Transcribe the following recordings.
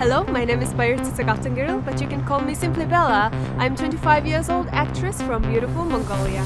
Hello, my name is Bayartsetseg Altangerel, but you can call me simply Bela. I'm 25 years old actress from beautiful Mongolia.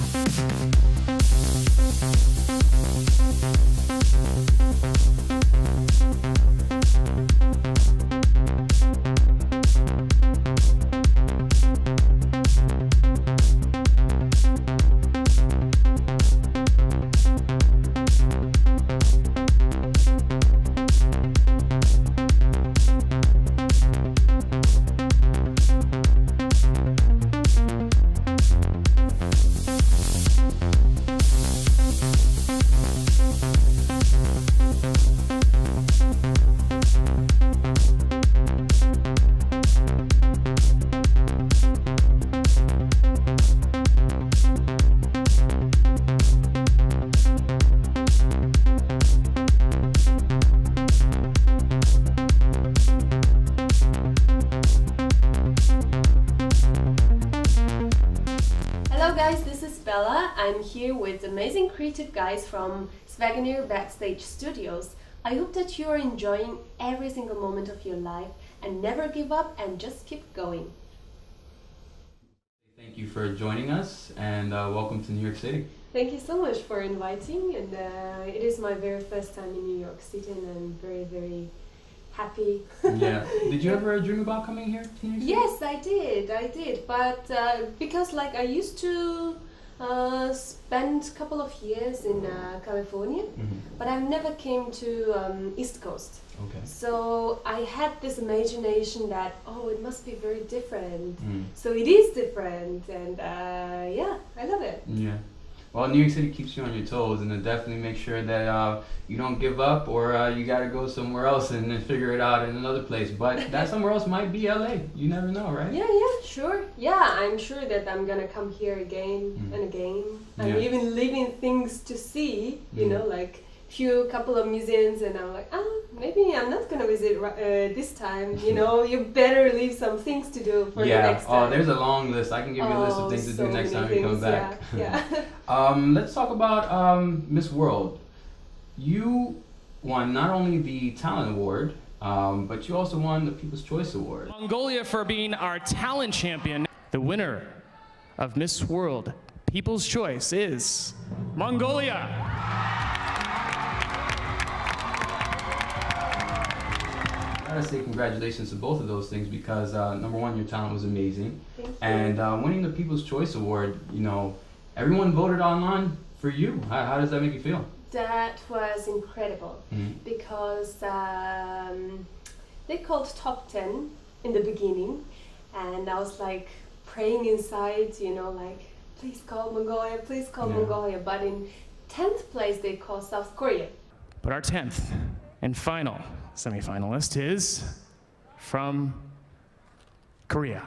Hello guys, this is Bella. I'm here with amazing creative guys from Swagunir Backstage Studios. I hope that you are enjoying every single moment of your life and never give up and just keep going. Thank you for joining us and welcome to New York City. Thank you so much for inviting, and it is my very first time in New York City and I'm very happy. Yeah. Did you ever dream about coming here to New York City? Yes, I did, but because like I used to spend a couple of years in California, but I never came to East Coast. Okay. So I had this imagination that, oh, it must be very different. So it is different, and yeah, I love it. Yeah. Well, New York City keeps you on your toes, and it definitely makes sure that you don't give up, or you got to go somewhere else and then figure it out in another place. But that somewhere else might be LA. You never know, right? Yeah, sure. Yeah, I'm sure that I'm gonna come here again and again. I'm even leaving things to see, you know, like couple of museums, and I'm like, maybe I'm not gonna visit this time. You know, you better leave some things to do for the next time. Oh, there's a long list. I can give you a list of things to do next time you come back. Yeah. Let's talk about Miss World. You won not only the Talent Award, but you also won the People's Choice Award. Mongolia for being our talent champion. The winner of Miss World People's Choice is Mongolia. I gotta say congratulations to both of those things because number one, your talent was amazing. Thank you. And winning the People's Choice Award, you know, everyone voted online for you. How does that make you feel? That was incredible because they called top 10 in the beginning, and I was like praying inside, you know, like, please call Mongolia, please call Mongolia. But in 10th place they called South Korea. But our 10th and final semi-finalist is from Korea.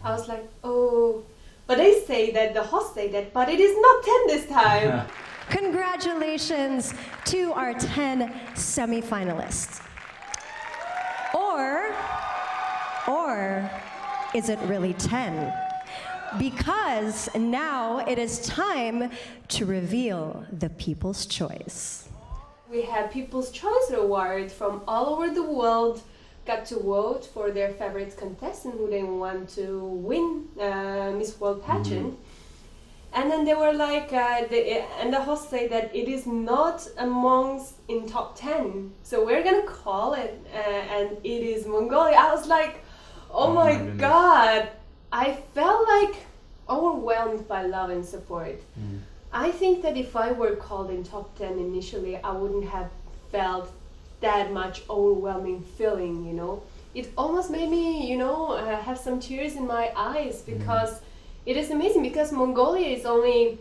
I was like, oh, but they say that, the host say that, but it is not 10 this time. Congratulations to our 10 semi-finalists. Or is it really 10? Because now it is time to reveal the People's Choice. We had People's Choice Award from all over the world, got to vote for their favorite contestant who they want to win Miss World pageant. And then they were like, and the host say that it is not amongst in top 10. So we're gonna call it, and it is Mongolia. I was like, oh my God. I felt like overwhelmed by love and support. I think that if I were called in top 10 initially, I wouldn't have felt that much overwhelming feeling, you know. It almost made me, you know, have some tears in my eyes because it is amazing, because Mongolia is only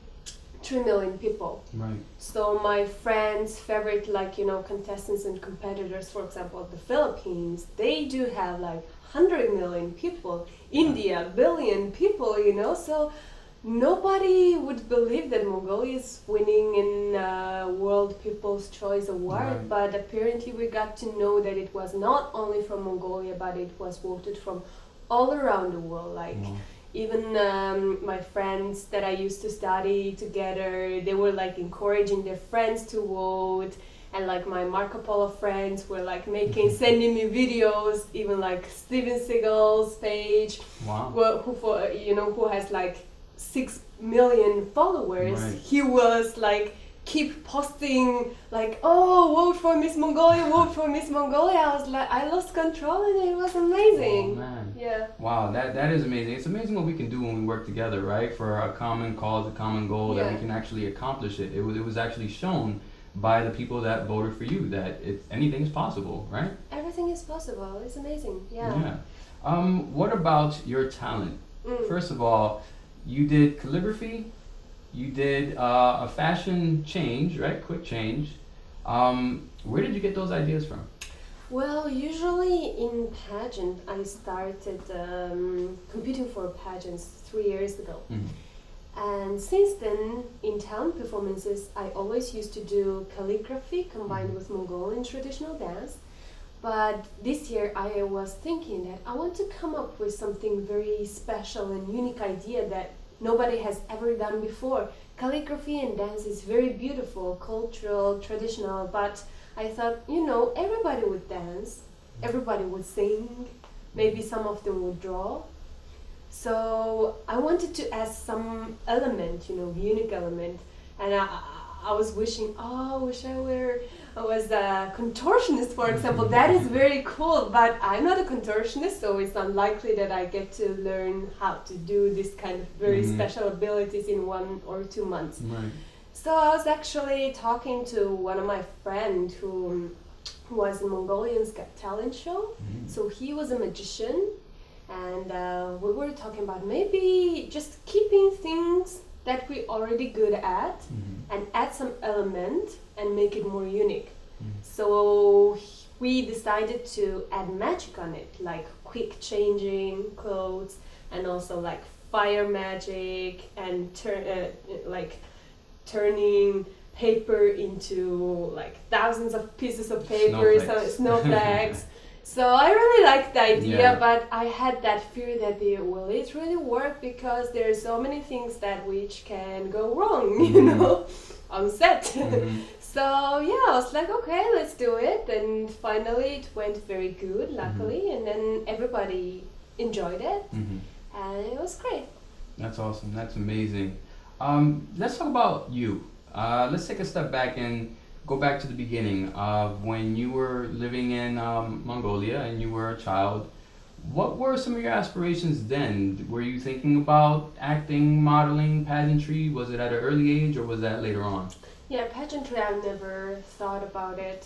3 million people. Right. So my friends' favorite, like, you know, contestants and competitors, for example, the Philippines, they do have like 100 million people. India, billion people, you know. So nobody would believe that Mongolia is winning in World People's Choice Award, but apparently we got to know that it was not only from Mongolia, but it was voted from all around the world. Like even my friends that I used to study together, they were like encouraging their friends to vote, And like my Marco Polo friends were like sending me videos, even like Steven Seagal's page, Wow. who has like 6 million followers. Right. He was like keep posting like, oh, vote for Miss Mongolia, vote for Miss Mongolia. I was like, I lost control and it was amazing. Oh, man. Yeah. Wow, that is amazing. It's amazing what we can do when we work together, right? For a common cause, a common goal, that we can actually accomplish it. It was actually shown by the people that voted for you that anything is possible, right? Everything is possible. It's amazing. Yeah. What about your talent? First of all, you did calligraphy. You did a fashion change, right? Quick change. Where did you get those ideas from? Well, usually in pageant, I started competing for pageants 3 years ago. And since then, in talent performances, I always used to do calligraphy combined with Mongolian traditional dance. But this year, I was thinking that I want to come up with something very special and unique idea that nobody has ever done before. Calligraphy and dance is very beautiful, cultural, traditional, but I thought, everybody would dance, everybody would sing, maybe some of them would draw. So I wanted to add some element, unique element, and I was wishing, I wish I was a contortionist, for example. That is very cool, but I'm not a contortionist, so it's unlikely that I get to learn how to do this kind of very special abilities in 1 or 2 months. Right. So I was actually talking to one of my friends who was in Mongolian's Got Talent show. So he was a magician, and we were talking about maybe just keeping things that we're already good at and add some element and make it more unique. So we decided to add magic on it, like quick changing clothes, and also like fire magic, and turning paper into like thousands of pieces of paper, snowflakes. So I really liked the idea, but I had that fear that will it really work, because there's so many things that which can go wrong, on set. So I was like, okay, let's do it. And finally it went very good, luckily, and then everybody enjoyed it, and it was great. That's awesome. That's amazing. Let's talk about you. Let's take a step back and go back to the beginning of when you were living in Mongolia and you were a child. What were some of your aspirations then? Were you thinking about acting, modeling, pageantry? Was it at an early age, or was that later on? Yeah, pageantry, I've never thought about it.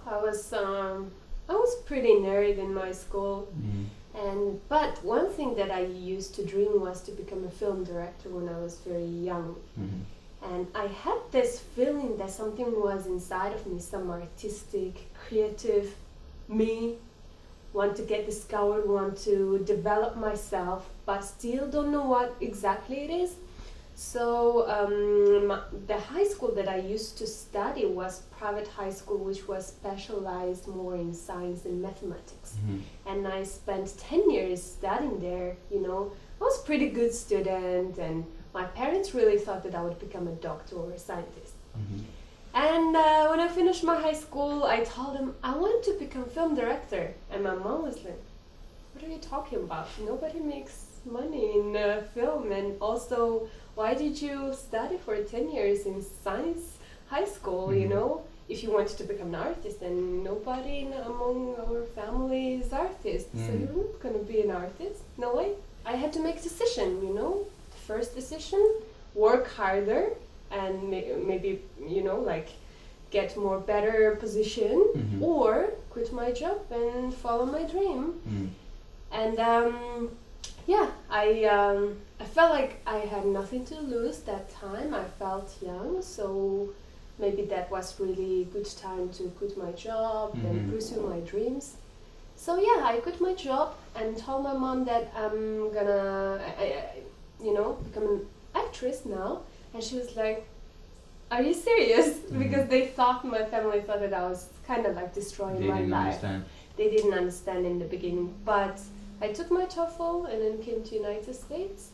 I was pretty nerdy in my school. But one thing that I used to dream was to become a film director when I was very young. And I had this feeling that something was inside of me, some artistic, creative me, want to get discovered, want to develop myself, but still don't know what exactly it is. So the high school that I used to study was private high school, which was specialized more in science and mathematics. And I spent 10 years studying there, I was a pretty good student, and my parents really thought that I would become a doctor or a scientist. And when I finished my high school, I told them I want to become film director. And my mom was like, what are you talking about? Nobody makes money in film. And also, why did you study for 10 years in science high school, If you wanted to become an artist, and nobody among our family is artists. So you're not going to be an artist? No way. I had to make a decision, First decision, work harder and maybe, get more better position, or quit my job and follow my dream. And I felt like I had nothing to lose that time. I felt young, so maybe that was really good time to quit my job and pursue my dreams. So I quit my job and told my mom that I'm gonna become an actress now. And she was like, are you serious? Because my family thought that I was kind of like destroying my life. They didn't understand in the beginning. But I took my TOEFL and then came to United States.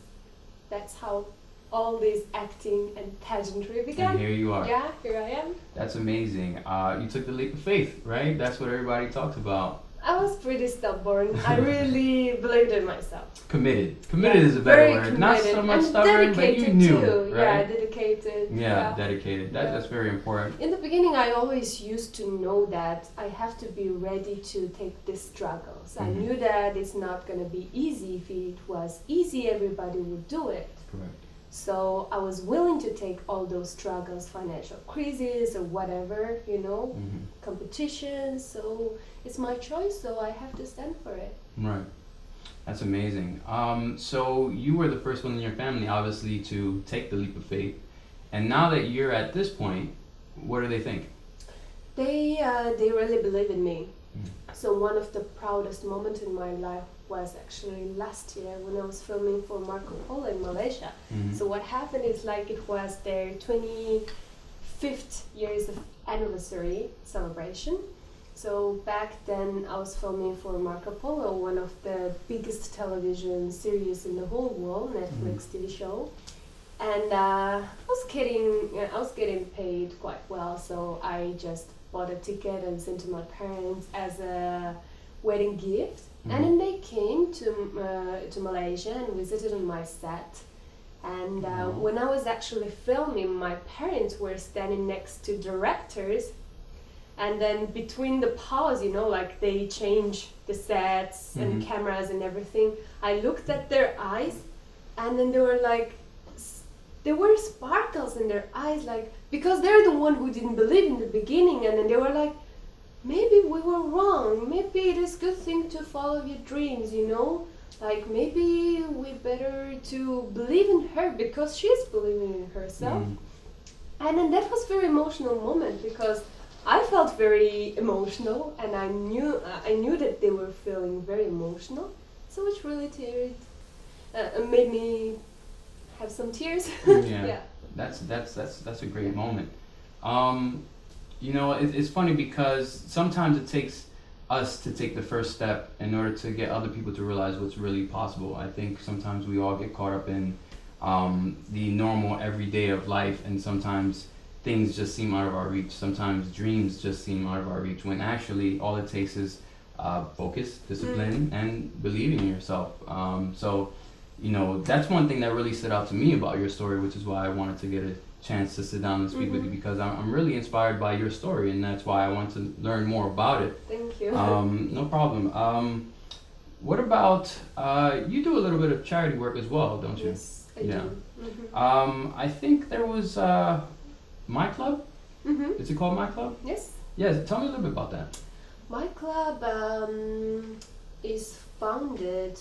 That's how all this acting and pageantry began. And here you are. Yeah, here I am. That's amazing. You took the leap of faith, right? That's what everybody talks about. I was pretty stubborn. I really believed in myself. Committed. Committed is a better Very word. committed. Not so much and stubborn, but you knew, too. right? Yeah, dedicated. Yeah, dedicated. That's very important. In the beginning, I always used to know that I have to be ready to take the struggles. I knew that it's not going to be easy. If it was easy, everybody would do it. Correct. So I was willing to take all those struggles, financial crisis or whatever, competition. So it's my choice, so I have to stand for it. Right. That's amazing. So you were the first one in your family, obviously, to take the leap of faith. And now that you're at this point, what do they think? They really believe in me. So one of the proudest moments in my life was actually last year when I was filming for Marco Polo in Malaysia. So what happened is like it was their 25th years of anniversary celebration. So back then I was filming for Marco Polo, one of the biggest television series in the whole world, Netflix TV show. And I was getting paid quite well, so I just bought a ticket and sent to my parents as a wedding gift. And then they came to Malaysia and visited on my set. And when I was actually filming, my parents were standing next to directors. And then between the pause, like they change the sets and cameras and everything, I looked at their eyes, and then there were sparkles in their eyes, like, because they're the one who didn't believe in the beginning, and then they were like, maybe we were wrong, maybe it is a good thing to follow your dreams, like maybe we better to believe in her because she's believing in herself. And then that was a very emotional moment because I felt very emotional, and I knew that they were feeling very emotional, so it really made me have some tears. Yeah. That's a great moment. It's funny because sometimes it takes us to take the first step in order to get other people to realize what's really possible. I think sometimes we all get caught up in the normal everyday of life, and sometimes things just seem out of our reach. Sometimes dreams just seem out of our reach, when actually all it takes is focus, discipline, and believing in yourself. That's one thing that really stood out to me about your story, which is why I wanted to get a chance to sit down and speak with you, because I'm really inspired by your story, and that's why I want to learn more about it. Thank you. No problem. What about, you do a little bit of charity work as well, don't you? Yes, I do. I think there was My Club? Is it called My Club? Yes. Yes, tell me a little bit about that. My club is founded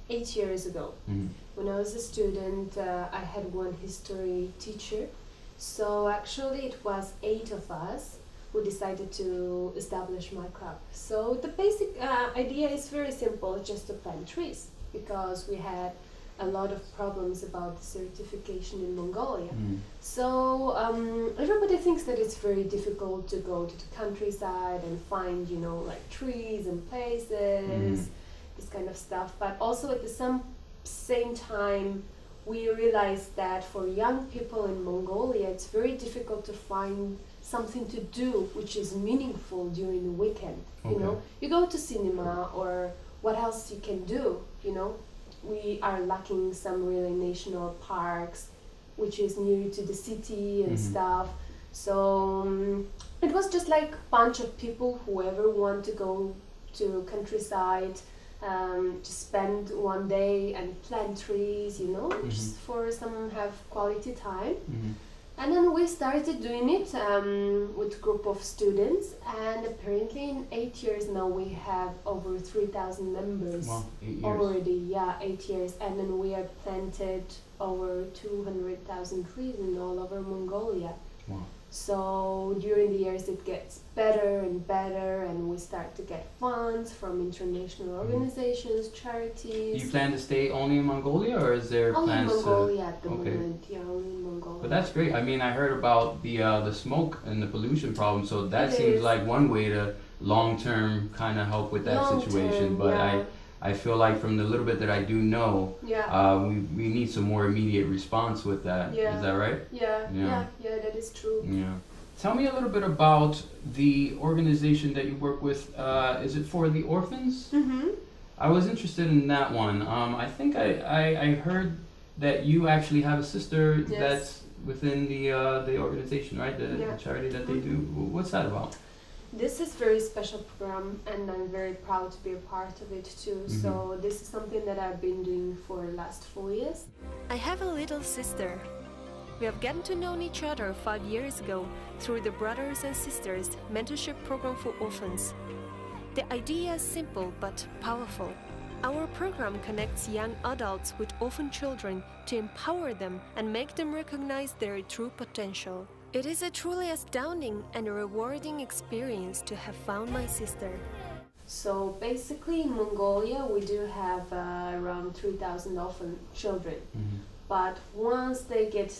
8 years ago. When I was a student, I had one history teacher. So actually it was 8 of us who decided to establish my club. So the basic idea is very simple, just to plant trees, because we had a lot of problems about the certification in Mongolia. So everybody thinks that it's very difficult to go to the countryside and find, like trees and places, this kind of stuff. But also at the same time, we realized that for young people in Mongolia, it's very difficult to find something to do which is meaningful during the weekend. You go to cinema, or what else you can do, We are lacking some really national parks, which is near to the city and stuff. So it was just like a bunch of people, whoever want to go to countryside, to spend one day and plant trees, just for some have quality time. And then we started doing it with a group of students, and apparently in 8 years now we have over 3,000 members. Wow, 8 years. Already, 8 years. And then we have planted over 200,000 trees in all over Mongolia. Wow. So during the years it gets better and better, and we start to get funds from international organizations, charities. Do you plan to stay only in Mongolia, or is there only plans in Mongolia to... at the moment, only in Mongolia. But that's great. I mean, I heard about the smoke and the pollution problem, so that It seems is. like one way to long-term kind of help with that situation. But I feel like from the little bit that I do know, we need some more immediate response with that. Yeah. Is that right? Yeah, that is true. Yeah. Tell me a little bit about the organization that you work with. Is it for the orphans? Mm-hmm. I was interested in that one. I think I heard that you actually have a sister that's within the organization, right? The charity that they do. What's that about? This is very special program, and I'm very proud to be a part of it too. Mm-hmm. So this is something that I've been doing for the last 4 years. I have a little sister. We have gotten to know each other 5 years ago through the Brothers and Sisters Mentorship Program for Orphans. The idea is simple but powerful. Our program connects young adults with orphan children to empower them and make them recognize their true potential. It is a truly astounding and rewarding experience to have found my sister. So basically in Mongolia we do have around 3,000 orphan children. Mm-hmm. But once they get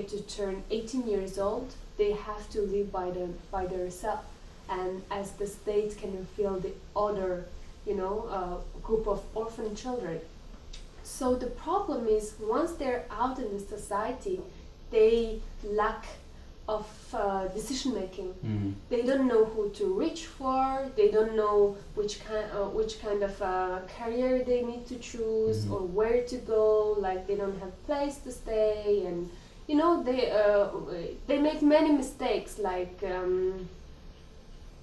to turn 18 years old, they have to live by themselves. And as the state can fill the other, group of orphan children. So the problem is once they're out in the society, they lack of decision making. Mm-hmm. They don't know who to reach for. They don't know which kind of career they need to choose, Mm-hmm. or where to go. Like they don't have place to stay, and they make many mistakes. Like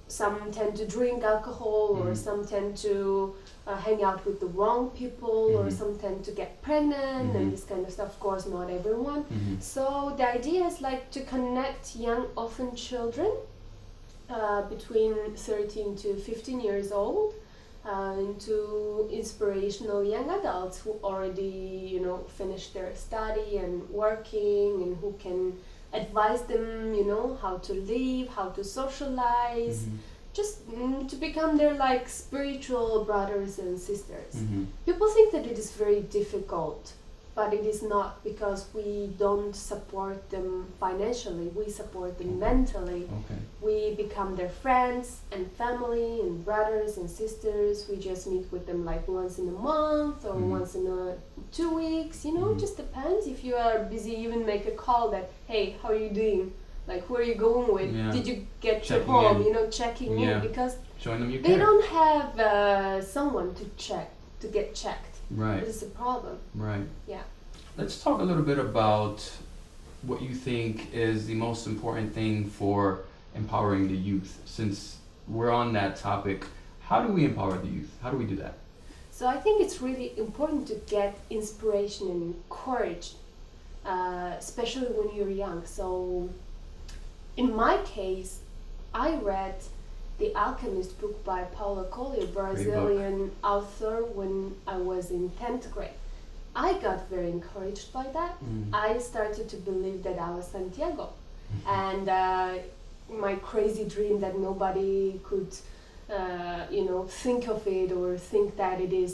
some tend to drink alcohol, or Mm-hmm. some tend to hang out with the wrong people, or Mm-hmm. some tend to get pregnant, Mm-hmm. and this kind of stuff. Of course, not everyone. Mm-hmm. So the idea is like to connect young orphan children between 13 to 15 years old into inspirational young adults who already finished their study and working, and who can advise them how to live, how to socialize, Mm-hmm. just to become their like spiritual brothers and sisters. Mm-hmm. People think that it is very difficult, but it is not, because we don't support them financially. We support them mentally. Okay. We become their friends and family and brothers and sisters. We just meet with them like once in a month or Mhm. once in 2 weeks. Mhm. Just depends. If you are busy, even make a call that, hey, how are you doing? Like, who are you going with? Yeah. Did you get Checking to home? in. Checking Yeah. in, because Showing them you they care. don't have someone to get checked. Right. This is a problem. Right. Yeah. Let's talk a little bit about what you think is the most important thing for empowering the youth. Since we're on that topic, how do we empower the youth? How do we do that? So I think it's really important to get inspiration and courage, especially when you're young. So in my case, I read The Alchemist book by Paulo Coelho, Brazilian author, when I was in 10th grade. I got very encouraged by that. Mm. I started to believe that I was Santiago. And my crazy dream that nobody could, think of it, or think that it is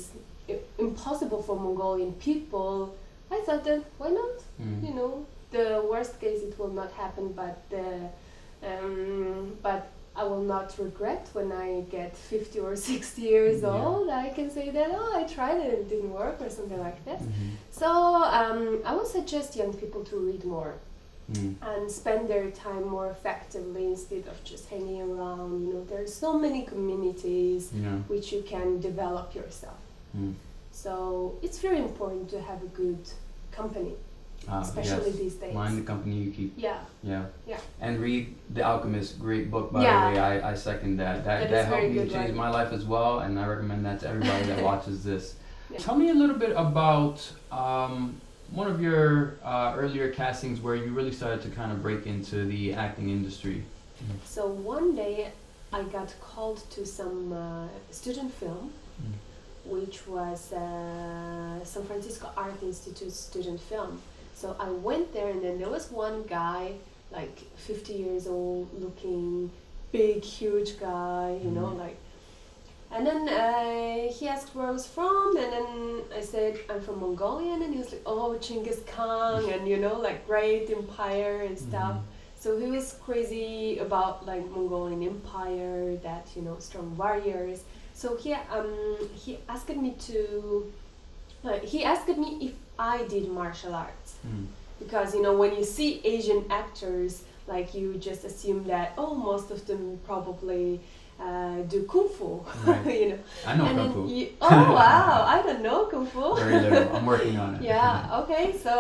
impossible for Mongolian people. I thought that, why not? Mm. The worst case, it will not happen, but I will not regret when I get 50 or 60 years Yeah. old. I can say that, I tried it and it didn't work, or something like that. Mhm. So I would suggest young people to read more Mm. and spend their time more effectively instead of just hanging around. There are so many communities Yeah. which you can develop yourself. Mm. So it's very important to have a good company, especially yes. these days. Mind the company you keep. Yeah. Yeah. Yeah. And read The Alchemist, great book, by Yeah. the way. I second that. That is That very helped me good, change right? my life as well, and I recommend that to everybody that watches this. Yeah. Tell me a little bit about one of your earlier castings where you really started to kind of break into the acting industry. So one day I got called to some student film, Mm. which was San Francisco Art Institute student film. So I went there, and then there was one guy, like 50 years old, looking big, huge guy, like. And then he asked where I was from, and then I said I'm from Mongolia, and he was like, oh, Genghis Khan, and like great empire and stuff. So he was crazy about like Mongolian empire, that strong warriors. So he asked me to. He asked me if I did martial arts. Because when you see Asian actors, like you just assume that most of them probably do kung fu. Right. I know kung fu. Oh wow! I don't know kung fu. Very little. I'm working on it. Yeah. Okay. So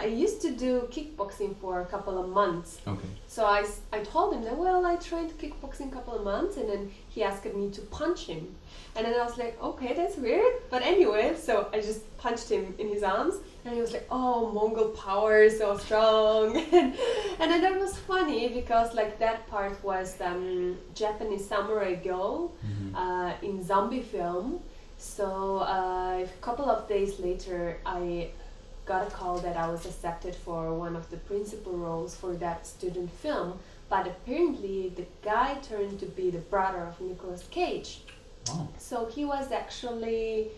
I used to do kickboxing for a couple of months. Okay. So I told him that I trained kickboxing a couple of months, and then he asked me to punch him, and then I was like, okay, that's weird, but anyway, so I just punched him in his arms. And he was like, oh, Mongol power, so strong. And then that was funny because like that part was Japanese samurai girl in zombie film. So a couple of days later, I got a call that I was accepted for one of the principal roles for that student film. But apparently the guy turned to be the brother of Nicolas Cage. Oh. So he was actually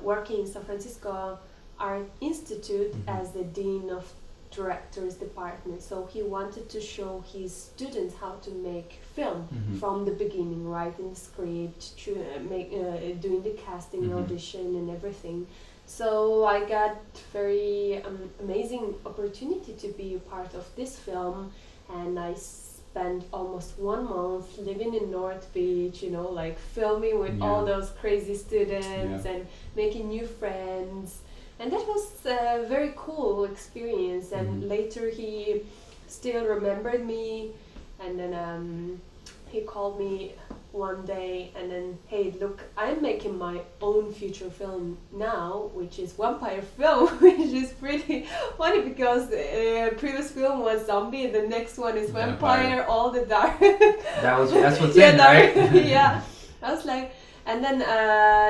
working in San Francisco Art Institute as the Dean of Directors Department. So he wanted to show his students how to make film from the beginning, writing the script, doing the casting audition and everything. So I got very amazing opportunity to be a part of this film, and I spent almost 1 month living in North Beach, like filming with all those crazy students and making new friends. And that was a very cool experience. And later he still remembered me, and then he called me one day and then, hey, look, I'm making my own feature film now, which is vampire film, which is pretty funny because the previous film was zombie, and the next one is vampire, all the dark. That's what's in, dark, right? yeah. I was like, and then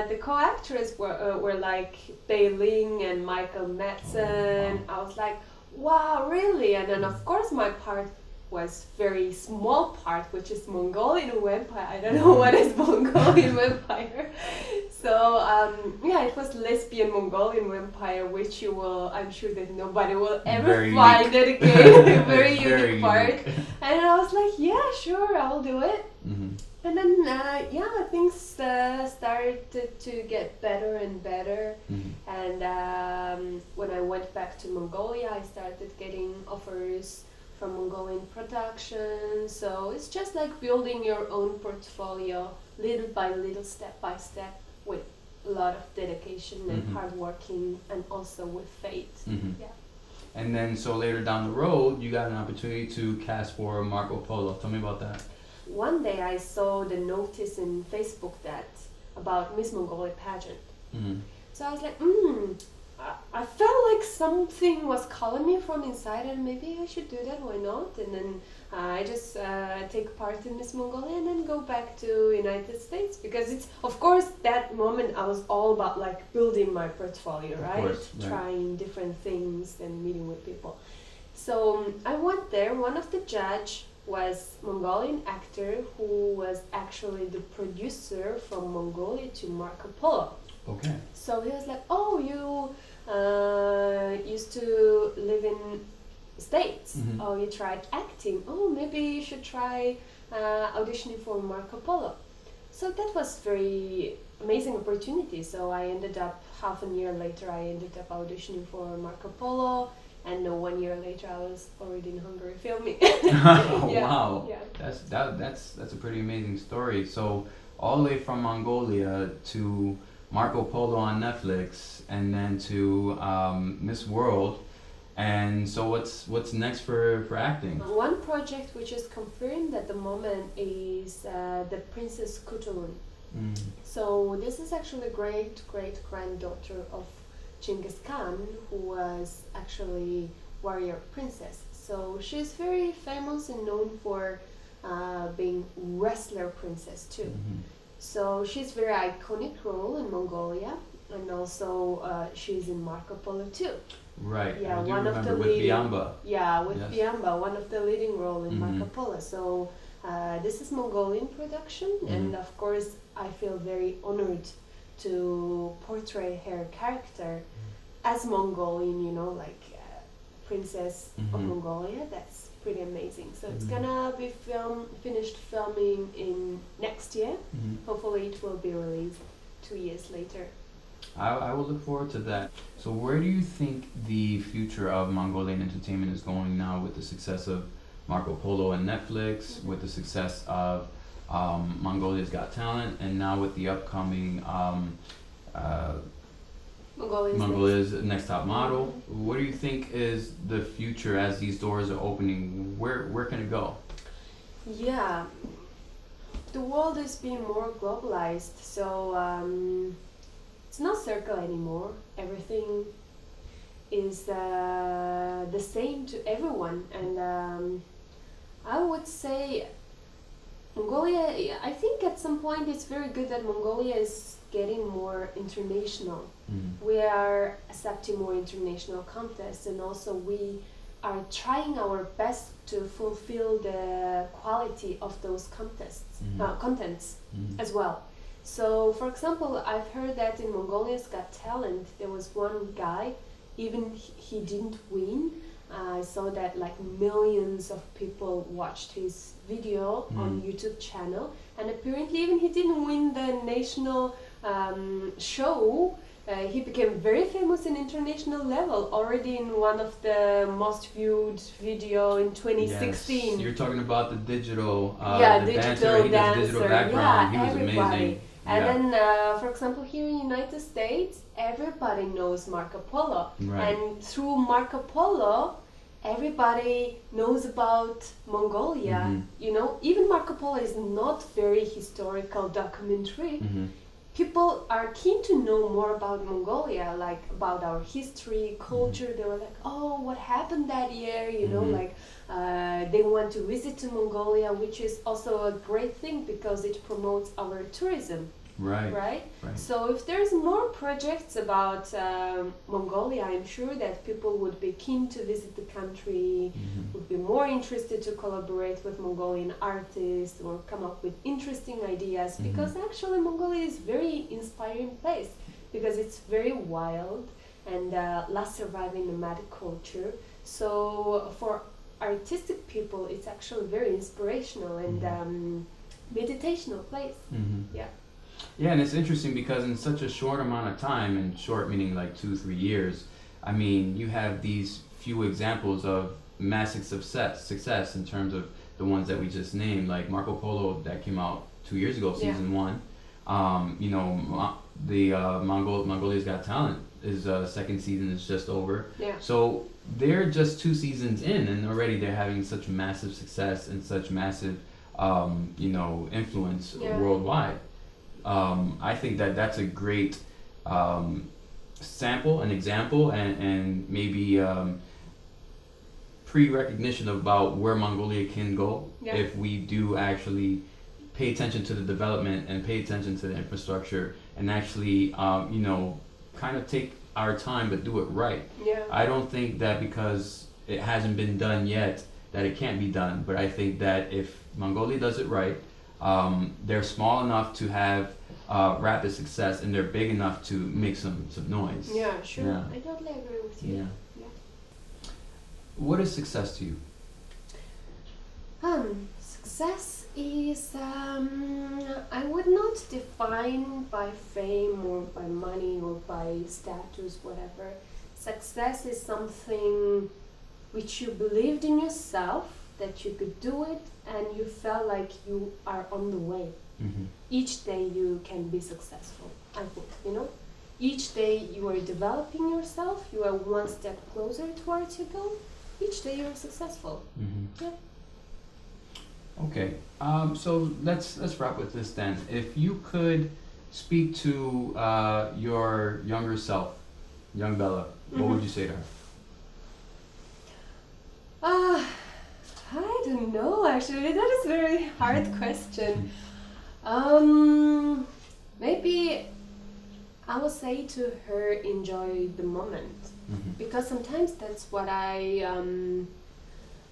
the co-actors were like Beiling and Michael Madsen. I was like, wow, really? And then of course my part was very small part, which is Mongolian vampire. I don't know what is Mongolian vampire. So it was lesbian Mongolian vampire, which I'm sure that nobody will ever find it again. Very unique part. And I was like, yeah, sure, I'll do it. And then things started to get better and better. And when I went back to Mongolia, I started getting offers from Mongolian Production. So it's just like building your own portfolio little by little, step by step, with a lot of dedication and hard working, and also with faith. Yeah. And then so later down the road, you got an opportunity to cast for Marco Polo. Tell me about that. One day I saw the notice in Facebook that about Miss Mongolia pageant. So I was like, I felt like something was calling me from inside, and maybe I should do that, why not? And then I just take part in Miss Mongolia and then go back to United States, because it's, of course, that moment I was all about like building my portfolio, right? Of course, right. Trying different things and meeting with people. So I went there. One of the judge was Mongolian actor who was actually the producer from Mongolia to Marco Polo. Okay. So he was like, oh, you used to live in States. Oh, you tried acting. Oh, maybe you should try auditioning for Marco Polo. So that was very amazing opportunity. So I ended up, half a year later, I ended up auditioning for Marco Polo. And 1 year later, I was already in Hungary filming. Wow, yeah. That's a pretty amazing story. So all the way from Mongolia to Marco Polo on Netflix, and then to Miss World. And so what's next for acting? One project which is confirmed at the moment is the Princess Kuturun. So this is actually great granddaughter of Genghis Khan, who was actually warrior princess. So she's very famous and known for being wrestler princess too. So she's very iconic role in Mongolia, and also she's in Marco Polo too. Right. Yeah, I do one of the with leading. Biamba. Yeah, with Yes. Biamba, one of the leading role in Marco Polo. So this is Mongolian production, and of course I feel very honored to portray her character as Mongolian, like princess of Mongolia. That's pretty amazing. So it's gonna be finished filming in next year. Hopefully it will be released 2 years later. I will look forward to that. So where do you think the future of Mongolian entertainment is going now with the success of Marco Polo and Netflix, with the success of Mongolia's Got Talent, and now with the upcoming Mongolia's Next Top Model? What do you think is the future as these doors are opening? Where can it go? Yeah, the world is being more globalized, so it's not circle anymore. Everything is the same to everyone, and I would say Mongolia, I think at some point it's very good that Mongolia is getting more international. We are accepting more international contests, and also we are trying our best to fulfill the quality of those contests, contents as well. So, for example, I've heard that in Mongolia's Got Talent, there was one guy, even he didn't win. I saw that like millions of people watched his video on YouTube channel, and apparently even he didn't win the national show. He became very famous in international level already in one of the most viewed video in 2016. Yes. You're talking about the digital, yeah, the digital dancer. digital background. Yeah, he was everybody. amazing. And then, for example, here in United States, everybody knows Marco Polo, Right. and through Marco Polo, everybody knows about Mongolia. You know, even Marco Polo is not very historical documentary. People are keen to know more about Mongolia, like about our history, culture. They were like, oh, what happened that year? You know, like they want to visit to Mongolia, which is also a great thing because it promotes our tourism. Right. Right? Right. So if there's more projects about Mongolia, I'm sure that people would be keen to visit the country, would be more interested to collaborate with Mongolian artists or come up with interesting ideas, because actually Mongolia is very inspiring place because it's very wild and last surviving nomadic culture. So for artistic people, it's actually very inspirational and meditational place. Yeah. Yeah, and it's interesting because in such a short amount of time, and short meaning like 2-3 years, I mean, you have these few examples of massive success in terms of the ones that we just named, like Marco Polo that came out 2 years ago, season 1. You know, Mongolia's Got Talent is second season is just over. Yeah. So they're just 2 seasons in, and already they're having such massive success and such massive, you know, influence worldwide. I think that that's a great sample, an example, and maybe pre-recognition about where Mongolia can go if we do actually pay attention to the development and pay attention to the infrastructure and actually, you know, kind of take our time but do it right. Yeah. I don't think that because it hasn't been done yet that it can't be done, but I think that if Mongolia does it right, they're small enough to have rapid success, and they're big enough to make some noise. Yeah, sure. Yeah. I totally agree with you. Yeah. What is success to you? Success is I would not define by fame or by money or by status, whatever. Success is something which you believed in yourself, that you could do it, and you felt like you are on the way. Each day you can be successful, I think, you know. Each day you are developing yourself, you are one step closer towards your goal. Each day you are successful. Yeah. Okay, so let's wrap with this then. If you could speak to your younger self, young Bella, what would you say to her? I don't know, actually. That is a very hard question. Maybe I will say to her, enjoy the moment, because sometimes that's what I'm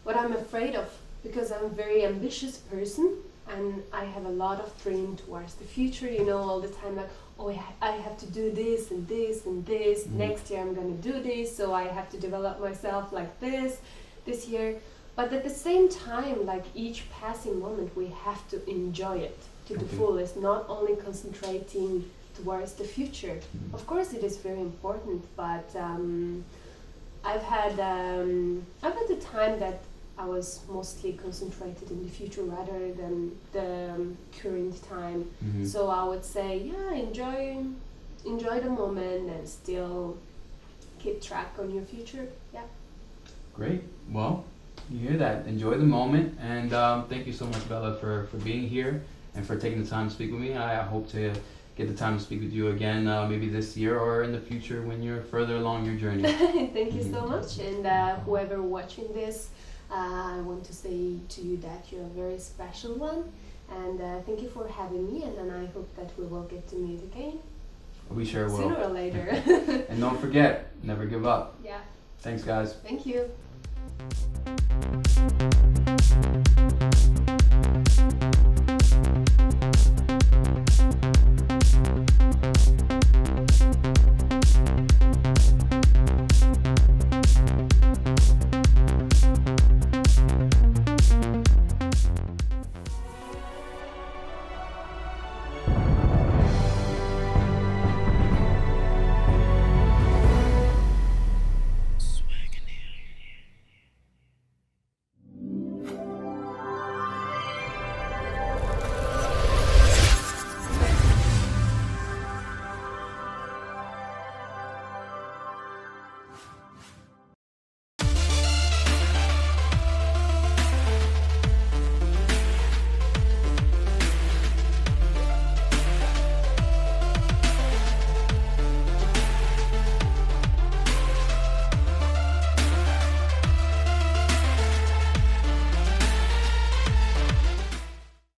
afraid of, because I'm a very ambitious person and I have a lot of dream towards the future, you know, all the time, like, oh, I have to do this and this and this, next year I'm gonna do this, so I have to develop myself like this year. But at the same time, like each passing moment, we have to enjoy it to the fullest, not only concentrating towards the future. Of course, it is very important, but I've had the time that I was mostly concentrated in the future rather than the current time. So I would say, yeah, enjoy the moment and still keep track on your future. Yeah. Great. Well, you hear that. Enjoy the moment, and thank you so much, Bella, for being here and for taking the time to speak with me. I hope to get the time to speak with you again, maybe this year or in the future when you're further along your journey. Thank you so much, and whoever watching this, I want to say to you that you're a very special one, and thank you for having me, and then I hope that we will get to meet again. We sure will. Sooner or later. And don't forget, never give up. Yeah. Thanks, guys. Thank you.